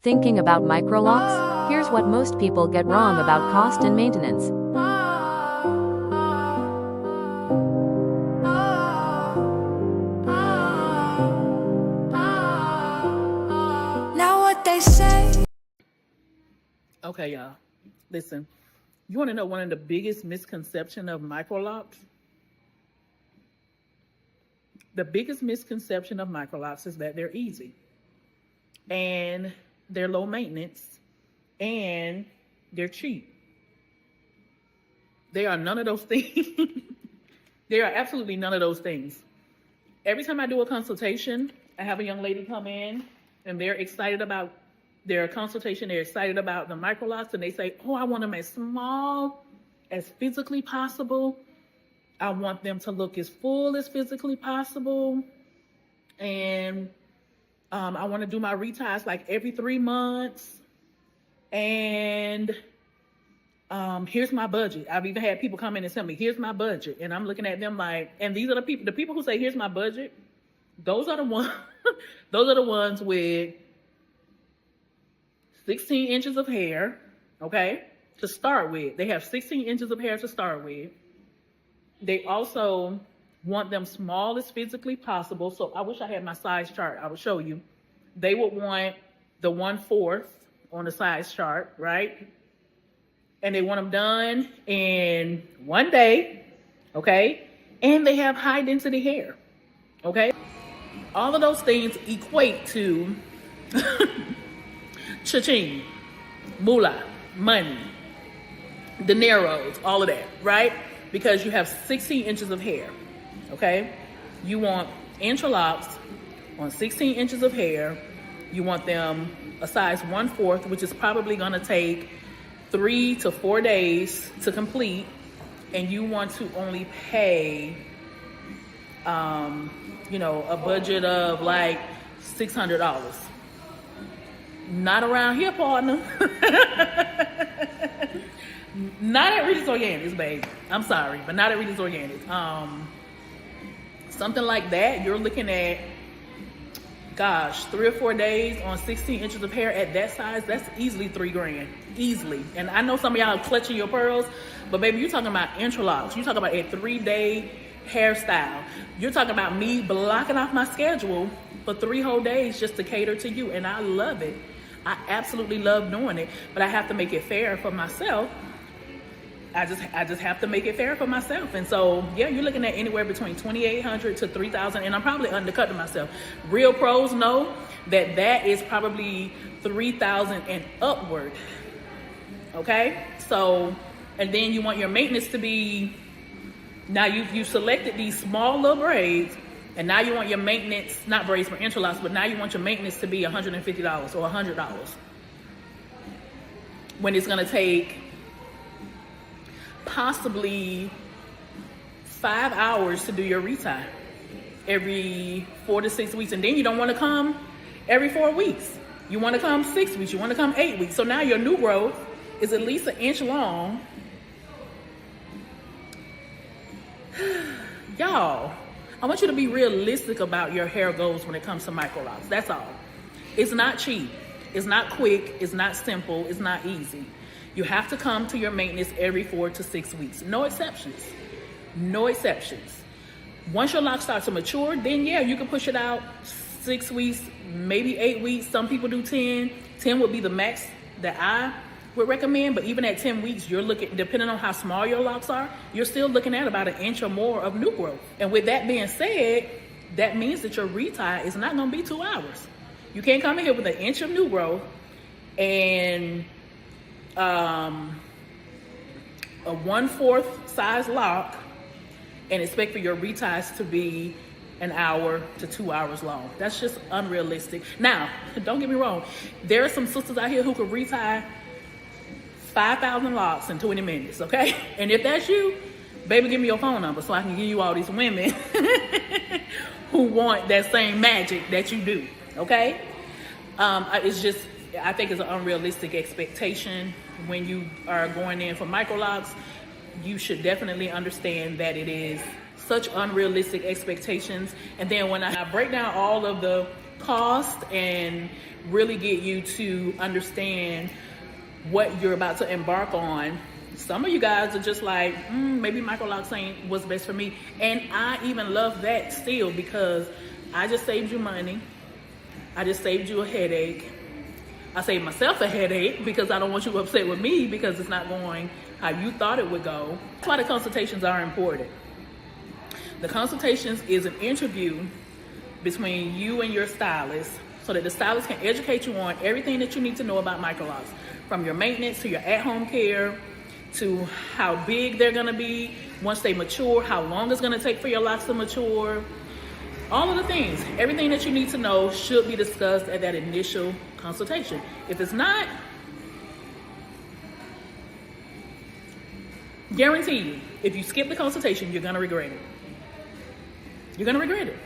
Thinking about microlocks? Here's what most people get wrong about cost and maintenance. Now what they say. Okay, y'all. Listen, you want to know one of the biggest misconceptions of microlocks? The biggest misconception of microlocks is that they're easy and they're low maintenance and they're cheap. They are none of those things. They are absolutely none of those things. Every time I do a consultation, I have a young lady come in and they're excited about their consultation. They're excited about the microlocks and they say, oh, I want them as small as physically possible. I want them to look as full as physically possible. And I want to do my reties like every 3 months. And here's my budget. I've even had people come in and tell me, here's my budget. And I'm looking at them like, and these are the people who say, here's my budget. Those are the ones, those are the ones with 16 inches of hair, okay, to start with. They have 16 inches of hair to start with. They also want them small as physically possible. So I wish I had my size chart. I would show you. They would want the 1/4 on the size chart, right? And they want them done in 1 day, okay? And they have high density hair, okay? All of those things equate to cha-ching, moolah, money, dineros, all of that, right? Because you have 16 inches of hair, okay? You want intralocks on 16 inches of hair. You want them a size 1/4, which is probably gonna take 3 to 4 days to complete. And you want to only pay, a budget of like $600. Not around here, partner. Not at Regis Organics, babe. I'm sorry, but not at Regis Organics. Something like that, you're looking at, gosh, 3 or 4 days on 16 inches of hair at that size. That's easily $3,000, easily. And I know some of y'all are clutching your pearls, but baby, you're talking about intralocks. You're talking about a 3-day hairstyle. You're talking about me blocking off my schedule for 3 whole days just to cater to you, and I love it. I absolutely love doing it, but I have to make it fair for myself. I just have to make it fair for myself. And so, yeah, you're looking at anywhere between $2,800 to $3,000, and I'm probably undercutting myself. Real pros know that that is probably $3,000 and upward. Okay? So, and then you want your maintenance to be, now you selected these small little braids, and now you want your maintenance, not braids for interlocks, but now you want your maintenance to be $150 or $100. When it's gonna take possibly 5 hours to do your retie every 4 to 6 weeks. And then you don't want to come every 4 weeks. You want to come 6 weeks. You want to come 8 weeks. So now your new growth is at least 1 inch long. Y'all, I want you to be realistic about your hair goals when it comes to microlocks. That's all. It's not cheap. It's not quick. It's not simple. It's not easy. You have to come to your maintenance every 4 to 6 weeks. No exceptions. No exceptions. Once your locks start to mature, then yeah, you can push it out 6 weeks, maybe 8 weeks. Some people do 10. 10 would be the max that I would recommend. But even at 10 weeks, you're looking, depending on how small your locks are, you're still looking at about 1 inch or more of new growth. And with that being said, that means that your retie is not going to be 2 hours. You can't come in here with 1 inch of new growth and a 1/4 size lock and expect for your reties to be 1 hour to 2 hours long. That's just unrealistic. Now, don't get me wrong. There are some sisters out here who could retie 5,000 locks in 20 minutes, okay? And if that's you, baby, give me your phone number so I can give you all these women who want that same magic that you do, okay? I think it's an unrealistic expectation when you are going in for microlocks. You should definitely understand that it is such unrealistic expectations. And then when I break down all of the cost and really get you to understand what you're about to embark on. Some of you guys are just like, maybe Microlocs ain't what's best for me. And I even love that still, because I just saved you money. I just saved you a headache. I saved myself a headache because I don't want you upset with me because it's not going how you thought it would go. That's why the consultations are important. The consultations is an interview between you and your stylist so that the stylist can educate you on everything that you need to know about Microlocs, from your maintenance to your at-home care, to how big they're gonna be once they mature, how long it's gonna take for your locks to mature. All of the things, everything that you need to know should be discussed at that initial consultation. If it's not, guarantee you, if you skip the consultation, you're gonna regret it. You're gonna regret it.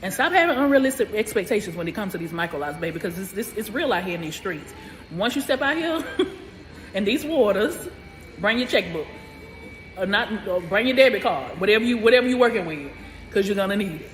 And stop having unrealistic expectations when it comes to these Microlocs, baby, because it's real out here in these streets. Once you step out here in these waters, bring your checkbook, or bring your debit card, whatever you working with, because you're gonna need it.